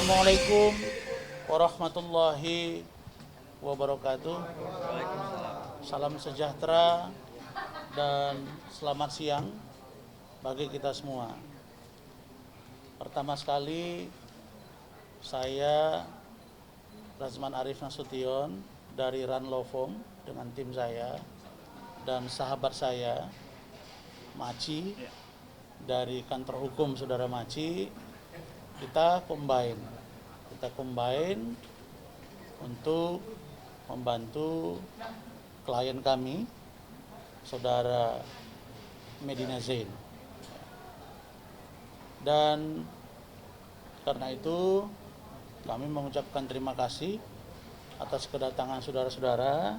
Assalamualaikum warahmatullahi wabarakatuh. Salam sejahtera dan selamat siang bagi kita semua. Pertama sekali, saya Razman Arif Nasution dari Ranlovong dengan tim saya dan sahabat saya Maci dari kantor hukum saudara Maci, kita combine untuk membantu klien kami saudara Medina Zain. Dan karena itu kami mengucapkan terima kasih atas kedatangan saudara-saudara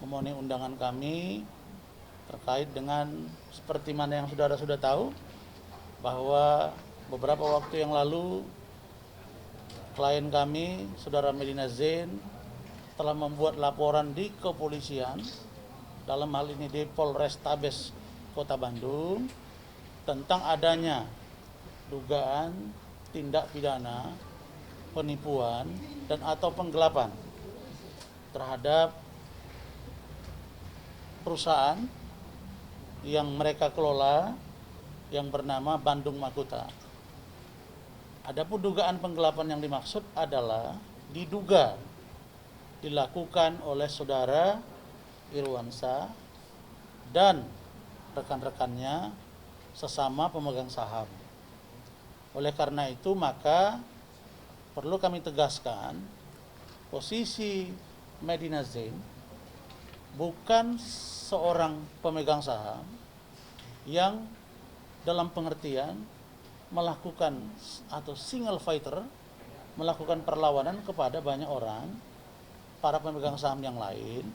memenuhi undangan kami terkait dengan seperti mana yang saudara sudah tahu bahwa beberapa waktu yang lalu klien kami saudara Medina Zain telah membuat laporan di kepolisian, dalam hal ini di Polrestabes Kota Bandung, tentang adanya dugaan tindak pidana penipuan dan atau penggelapan terhadap perusahaan yang mereka kelola yang bernama Bandung Makuta. Adapun dugaan penggelapan yang dimaksud adalah diduga dilakukan oleh saudara Irwansyah dan rekan-rekannya sesama pemegang saham. Oleh karena itu maka perlu kami tegaskan posisi Medina Zain bukan seorang pemegang saham yang dalam pengertian melakukan atau single fighter, melakukan perlawanan kepada banyak orang, para pemegang saham yang lain,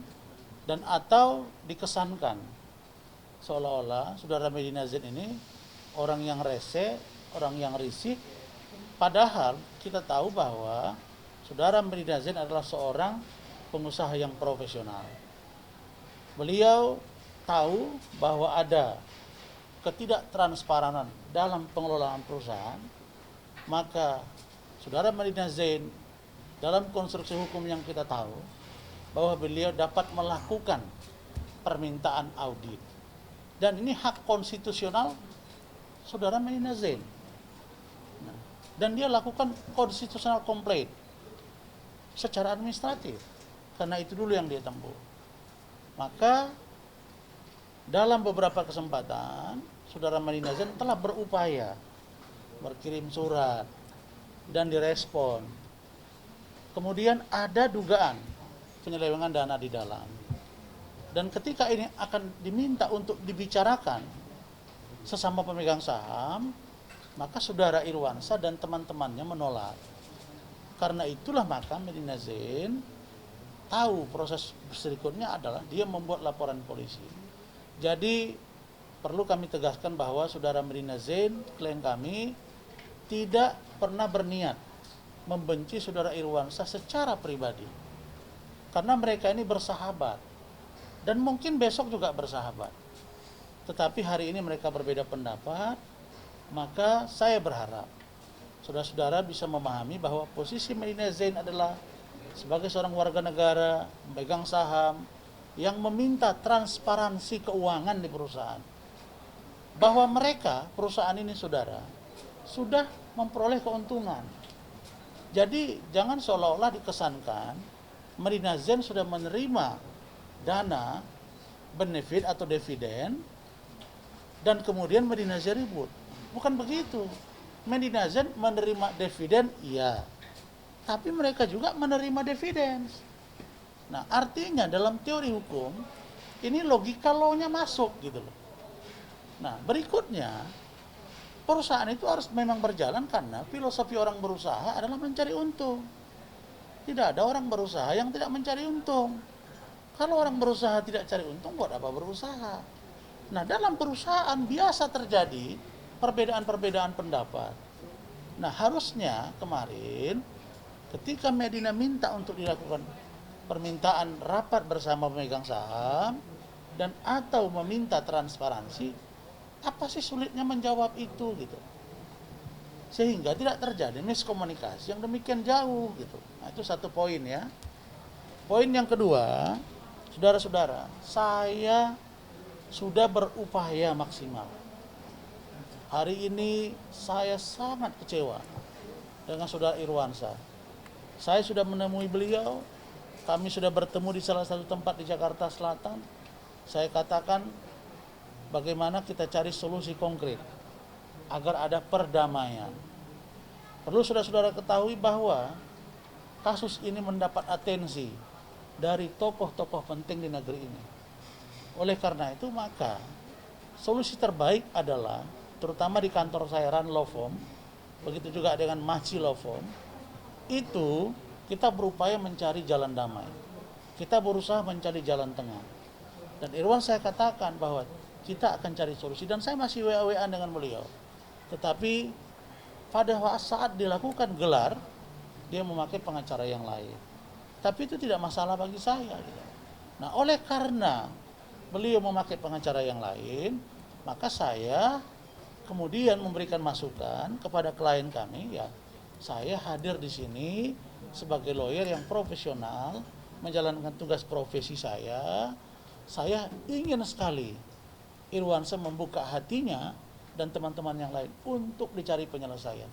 dan atau dikesankan seolah-olah saudara Medina Zain ini orang yang rese, orang yang risik, padahal kita tahu bahwa saudara Medina Zain adalah seorang pengusaha yang profesional. Beliau tahu bahwa ada ketidaktransparan dalam pengelolaan perusahaan, maka saudara Medina Zain dalam konstruksi hukum yang kita tahu bahwa beliau dapat melakukan permintaan audit, dan ini hak konstitusional saudara Medina Zain. Dan dia lakukan konstitusional complaint secara administratif, karena itu dulu yang dia tempuh. Maka dalam beberapa kesempatan saudara Medina Zain telah berupaya berkirim surat dan direspon. Kemudian ada dugaan penyelewengan dana di dalam. Dan ketika ini akan diminta untuk dibicarakan sesama pemegang saham, maka saudara Irwansyah dan teman-temannya menolak. Karena itulah maka Medina Zain tahu proses berikutnya adalah dia membuat laporan polisi. Jadi perlu kami tegaskan bahwa saudara Medina Zain, klien kami, tidak pernah berniat membenci saudara Irwansyah secara pribadi. Karena mereka ini bersahabat dan mungkin besok juga bersahabat. Tetapi hari ini mereka berbeda pendapat, maka saya berharap saudara-saudara bisa memahami bahwa posisi Medina Zain adalah sebagai seorang warga negara, pemegang saham, yang meminta transparansi keuangan di perusahaan. Bahwa mereka, perusahaan ini saudara, sudah memperoleh keuntungan. Jadi jangan seolah-olah dikesankan Medina Zain sudah menerima dana, benefit atau dividen, dan kemudian Medina Zain ribut. Bukan begitu. Medina Zain menerima dividen, iya. Tapi mereka juga menerima dividen. Nah, artinya dalam teori hukum ini logika law-nya masuk gitu loh. Nah, berikutnya perusahaan itu harus memang berjalan karena filosofi orang berusaha adalah mencari untung. Tidak ada orang berusaha yang tidak mencari untung. Kalau orang berusaha tidak cari untung, buat apa berusaha? Nah, dalam perusahaan biasa terjadi perbedaan-perbedaan pendapat. Nah, harusnya kemarin ketika Medina minta untuk dilakukan permintaan rapat bersama pemegang saham dan atau meminta transparansi, apa sih sulitnya menjawab itu gitu. sehingga tidak terjadi miskomunikasi yang demikian jauh gitu. Nah, itu satu poin ya. Poin yang kedua, saudara-saudara, saya sudah berupaya maksimal. Hari ini saya sangat kecewa dengan saudara Irwansyah. Saya sudah menemui beliau, kami sudah bertemu di salah satu tempat di Jakarta Selatan. Saya katakan bagaimana kita cari solusi konkret agar ada perdamaian. Perlu saudara-saudara ketahui bahwa kasus ini mendapat atensi dari tokoh-tokoh penting di negeri ini. Oleh karena itu maka solusi terbaik adalah, terutama di kantor saya Ran Law Firm, begitu juga dengan Maci Law Firm, itu kita berupaya mencari jalan damai. Kita berusaha mencari jalan tengah. Dan Irwan saya katakan bahwa kita akan cari solusi, dan saya masih WA-WA dengan beliau. Tetapi pada saat dilakukan gelar, dia memakai pengacara yang lain. Tapi itu tidak masalah bagi saya. Nah, oleh karena beliau memakai pengacara yang lain, maka saya kemudian memberikan masukan kepada klien kami, ya saya hadir di sini sebagai lawyer yang profesional, menjalankan tugas profesi saya. Saya ingin sekali Irwansyah membuka hatinya dan teman-teman yang lain untuk dicari penyelesaian.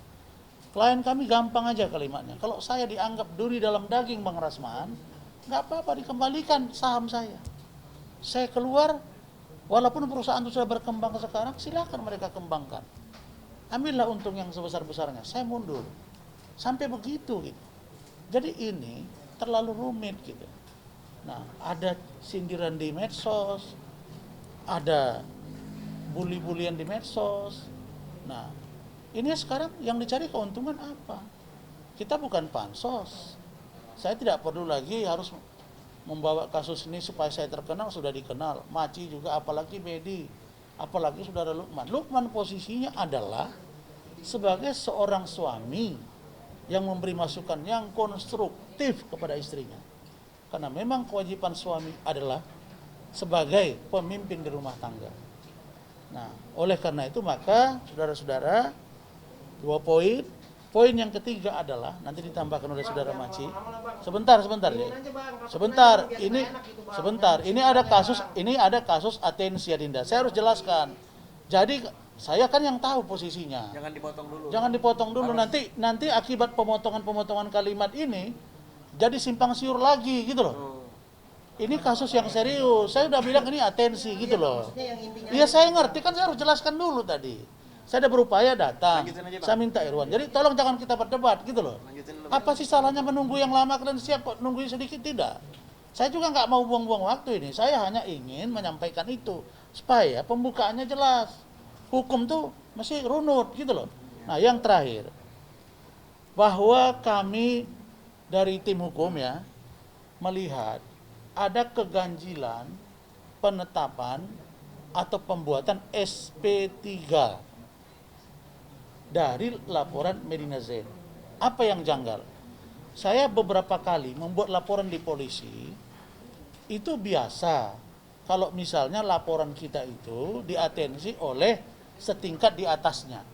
Klien kami gampang aja kalimatnya. Kalau saya dianggap duri dalam daging Bang Rasman, nggak apa-apa, dikembalikan saham saya. Saya keluar, walaupun perusahaan itu sudah berkembang sekarang, silakan mereka kembangkan. Ambillah untung yang sebesar-besarnya, saya mundur. Sampai begitu gitu. Jadi ini terlalu rumit gitu. Nah, ada sindiran di medsos, ada bully-bulian di medsos. Nah, ini sekarang yang dicari keuntungan apa? Kita bukan pansos. Saya tidak perlu lagi harus membawa kasus ini supaya saya terkenal, sudah dikenal. Maci juga, apalagi Bedi, apalagi saudara Lukman. Lukman posisinya adalah sebagai seorang suami yang memberi masukan yang konstruktif kepada istrinya. Karena memang kewajiban suami adalah sebagai pemimpin di rumah tangga. Nah, oleh karena itu maka saudara-saudara, 2 poin. Poin yang ketiga adalah nanti ditambahkan oleh saudara Maci. Sebentar ya. Ini ada kasus atensi Adinda. Saya harus jelaskan. Jadi saya kan yang tahu posisinya. Jangan dipotong dulu. Nanti akibat pemotongan kalimat ini jadi simpang siur lagi gitu loh. Ini kasus yang serius. Saya udah bilang ini atensi gitu loh. Iya saya ngerti, kan saya harus jelaskan dulu tadi. Saya udah berupaya datang. Saya minta Irwan. Jadi tolong jangan kita berdebat gitu loh. Apa sih salahnya menunggu yang lama kalian siap kok nunggu sedikit? Tidak. Saya juga nggak mau buang-buang waktu ini. Saya hanya ingin menyampaikan itu supaya pembukaannya jelas. Hukum tuh mesti runut gitu loh. Nah, yang terakhir, bahwa kami dari tim hukum ya melihat ada keganjilan penetapan atau pembuatan SP3 dari laporan Medina Zain. Apa yang janggal? Saya beberapa kali membuat laporan di polisi, itu biasa kalau misalnya laporan kita itu diatensi oleh setingkat di atasnya.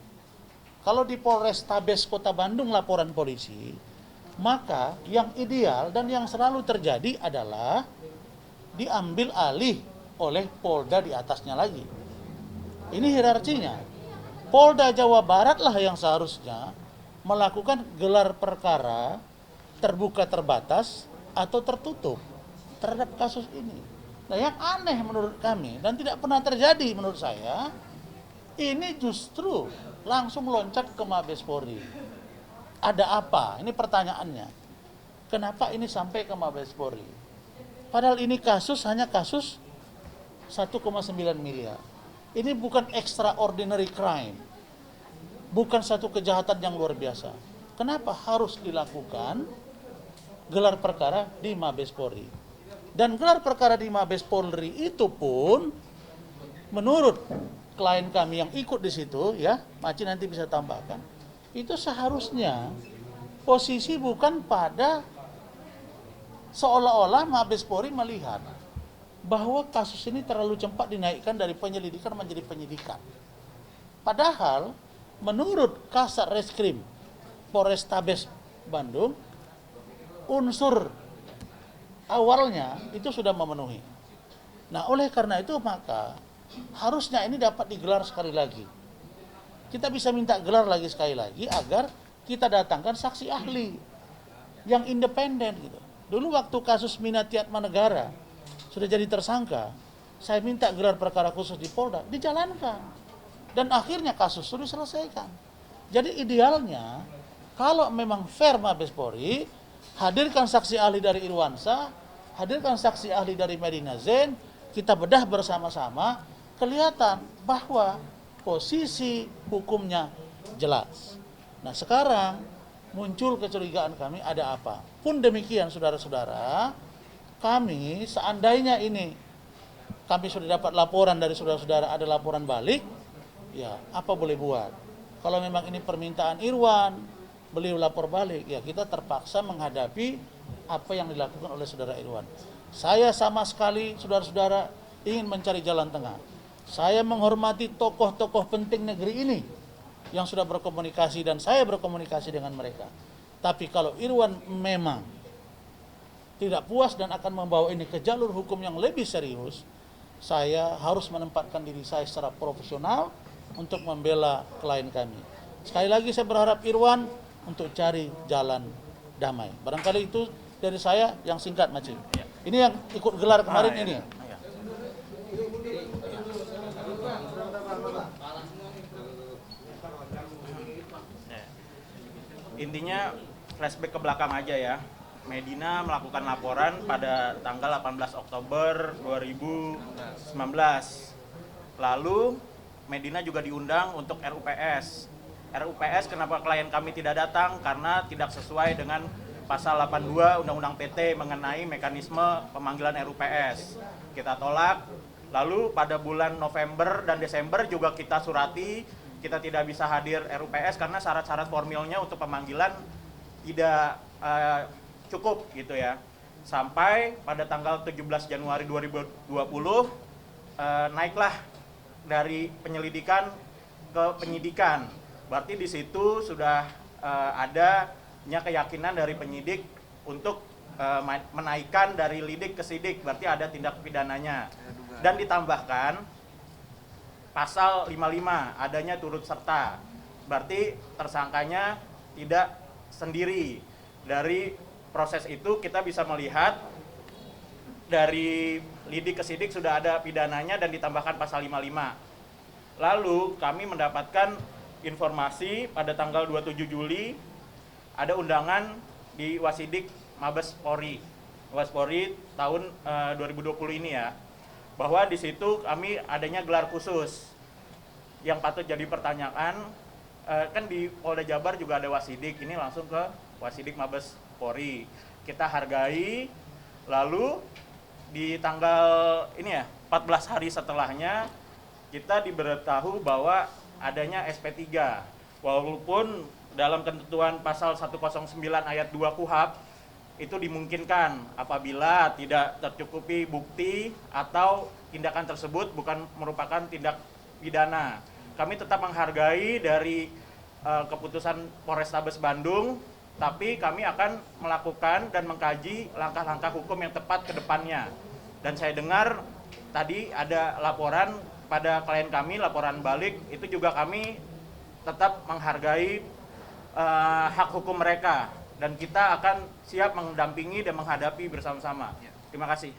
Kalau di Polrestabes Kota Bandung laporan polisi, maka yang ideal dan yang selalu terjadi adalah diambil alih oleh Polda di atasnya lagi. Ini hierarkinya. Polda Jawa Barat lah yang seharusnya melakukan gelar perkara terbuka terbatas atau tertutup terhadap kasus ini. Nah, yang aneh menurut kami dan tidak pernah terjadi menurut saya, ini justru langsung loncat ke Mabes Polri. Ada apa? Ini pertanyaannya. Kenapa ini sampai ke Mabes Polri? Padahal ini hanya kasus 1,9 miliar. Ini bukan extraordinary crime. Bukan satu kejahatan yang luar biasa. Kenapa harus dilakukan gelar perkara di Mabes Polri? Dan gelar perkara di Mabes Polri itu pun menurut klien kami yang ikut di situ, ya, Maci nanti bisa tambahkan, itu seharusnya posisi bukan pada seolah-olah Mabes Polri melihat bahwa kasus ini terlalu cepat dinaikkan dari penyelidikan menjadi penyidikan. Padahal menurut Kasat Reskrim Polrestabes Bandung, unsur awalnya itu sudah memenuhi. Nah, oleh karena itu maka harusnya ini dapat digelar sekali lagi. Kita bisa minta gelar lagi sekali lagi agar kita datangkan saksi ahli yang independen gitu. Dulu waktu kasus Minatiatma Negara sudah jadi tersangka, saya minta gelar perkara khusus di Polda, dijalankan. Dan akhirnya kasus sudah diselesaikan. Jadi idealnya kalau memang fair Mabes Polri, hadirkan saksi ahli dari Irwansyah, hadirkan saksi ahli dari Medina Zain, kita bedah bersama-sama, kelihatan bahwa posisi hukumnya jelas. Nah sekarang muncul kecurigaan kami ada apa. Pun demikian saudara-saudara, kami seandainya ini kami sudah dapat laporan dari saudara-saudara, ada laporan balik, ya apa boleh buat. Kalau memang ini permintaan Irwan, beliau lapor balik, ya kita terpaksa menghadapi apa yang dilakukan oleh saudara Irwan. Saya sama sekali saudara-saudara ingin mencari jalan tengah. Saya menghormati tokoh-tokoh penting negeri ini yang sudah berkomunikasi dan saya berkomunikasi dengan mereka. Tapi kalau Irwan memang tidak puas dan akan membawa ini ke jalur hukum yang lebih serius, saya harus menempatkan diri saya secara profesional untuk membela klien kami. Sekali lagi saya berharap Irwan untuk cari jalan damai. Barangkali itu dari saya yang singkat, Macim. Ini yang ikut gelar kemarin ini. Intinya flashback ke belakang aja ya. Medina melakukan laporan pada tanggal 18 Oktober 2019. Lalu Medina juga diundang untuk RUPS. RUPS kenapa klien kami tidak datang? Karena tidak sesuai dengan pasal 82 Undang-Undang PT mengenai mekanisme pemanggilan RUPS. Kita tolak. Lalu pada bulan November dan Desember juga kita surati, kita tidak bisa hadir RUPS karena syarat-syarat formilnya untuk pemanggilan tidak cukup gitu ya. Sampai pada tanggal 17 Januari 2020 naiklah dari penyelidikan ke penyidikan. Berarti di situ sudah adanya keyakinan dari penyidik untuk menaikkan dari lidik ke sidik, berarti ada tindak pidananya. Dan ditambahkan pasal 55 adanya turut serta. Berarti tersangkanya tidak sendiri. Dari proses itu kita bisa melihat dari lidik ke sidik sudah ada pidananya dan ditambahkan pasal 55. Lalu kami mendapatkan informasi pada tanggal 27 Juli ada undangan di Wasidik Mabes Polri. Mabes Polri tahun 2020 ini ya. Bahwa di situ kami adanya gelar khusus. Yang patut jadi pertanyaan, kan di Polda Jabar juga ada Wasidik, ini langsung ke Wasidik Mabes Polri. Kita hargai, lalu di tanggal ini ya, 14 hari setelahnya kita diberitahu bahwa adanya SP3. Walaupun dalam ketentuan pasal 109 ayat 2 KUHP itu dimungkinkan apabila tidak tercukupi bukti atau tindakan tersebut bukan merupakan tindak pidana. Kami tetap menghargai dari keputusan Polrestabes Bandung, tapi kami akan melakukan dan mengkaji langkah-langkah hukum yang tepat ke depannya. Dan saya dengar tadi ada laporan pada klien kami, laporan balik, itu juga kami tetap menghargai hak hukum mereka. Dan kita akan siap mendampingi dan menghadapi bersama-sama. Terima kasih.